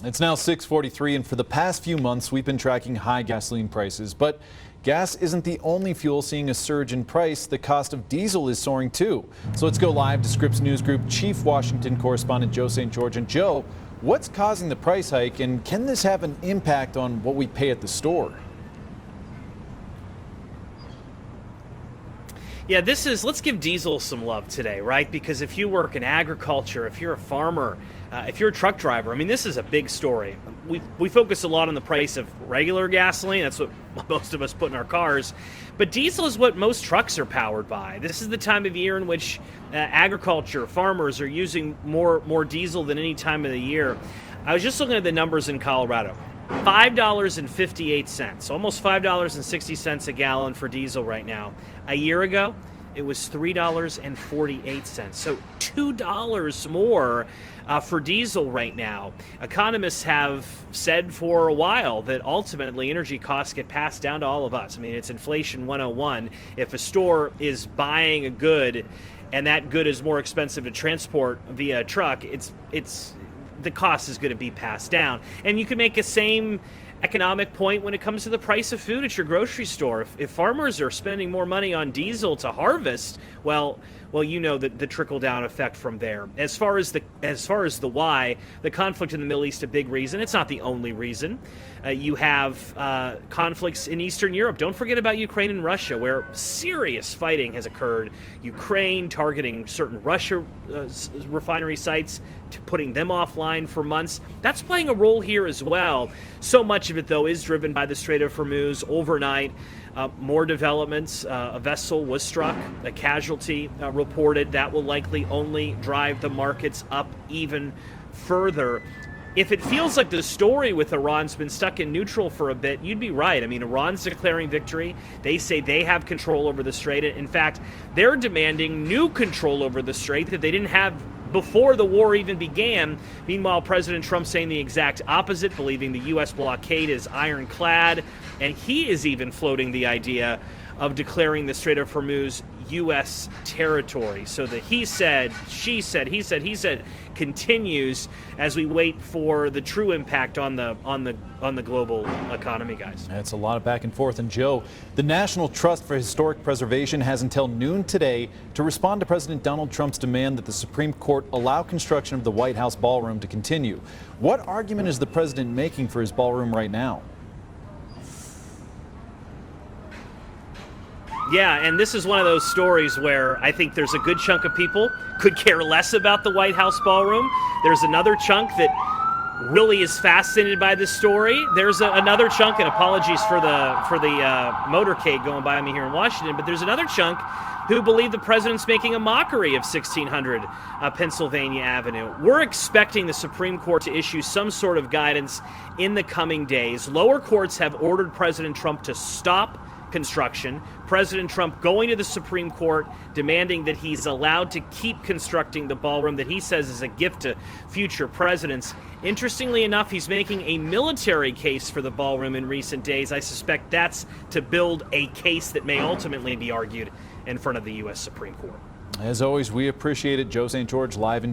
It's now 6:43, and for the past few months, we've been tracking high gasoline prices. But gas isn't the only fuel seeing a surge in price. The cost of diesel is soaring too. So let's go live to Scripps News Group Chief Washington Correspondent Joe St. And Joe, what's causing the price hike, and can this have an impact on what we pay at the store? Yeah, let's give diesel some love today, right? Because if you work in agriculture, if you're a farmer, if you're a truck driver, I mean, this is a big story. We focus a lot on the price of regular gasoline. That's what most of us put in our cars. But diesel is what most trucks are powered by. This is the time of year in which agriculture, farmers are using more diesel than any time of the year. I was just looking at the numbers in Colorado. $5.58, almost $5.60 a gallon for diesel right now. A year ago, it was $3.48. So $2 more for diesel right now. Economists have said for a while that ultimately energy costs get passed down to all of us. I mean, it's inflation 101. If a store is buying a good and that good is more expensive to transport via truck, the cost is going to be passed down. And you can make a same economic point when it comes to the price of food at your grocery store. If farmers are spending more money on diesel to harvest, well, you know the trickle-down effect from there. As far as the why, the conflict in the Middle East, a big reason. It's not the only reason. You have conflicts in Eastern Europe. Don't forget about Ukraine and Russia, where serious fighting has occurred. Ukraine targeting certain Russia refinery sites, putting them offline for months. That's playing a role here as well. So much of it, though, is driven by the Strait of Hormuz. Overnight, more developments. A vessel was struck, a casualty reported. That will likely only drive the markets up even further. If it feels like the story with Iran's been stuck in neutral for a bit, you'd be right. I mean, Iran's declaring victory. They say they have control over the strait. In fact, they're demanding new control over the strait that they didn't have before the war even began. Meanwhile, President Trump saying the exact opposite, believing the U.S. blockade is ironclad, and he is even floating the idea of declaring the Strait of Hormuz U.S. territory. So the he said, she said, he said continues as we wait for the true impact on the global economy, guys. That's a lot of back and forth. And Joe, the National Trust for Historic Preservation has until noon today to respond to President Donald Trump's demand that the Supreme Court allow construction of the White House ballroom to continue. What argument is the president making for his ballroom right now? Yeah, and this is one of those stories where I think there's a good chunk of people could care less about the White House ballroom. There's another chunk that really is fascinated by this story. There's another chunk, and apologies for the motorcade going by me here in Washington, but there's another chunk who believe the president's making a mockery of 1600 Pennsylvania Avenue. We're expecting the Supreme Court to issue some sort of guidance in the coming days. Lower courts have ordered President Trump to stop construction. President Trump going to the Supreme Court demanding that he's allowed to keep constructing the ballroom that he says is a gift to future presidents. Interestingly enough, he's making a military case for the ballroom in recent days. I suspect that's to build a case that may ultimately be argued in front of the U.S. Supreme Court. As always, we appreciate it. Joe St. Live in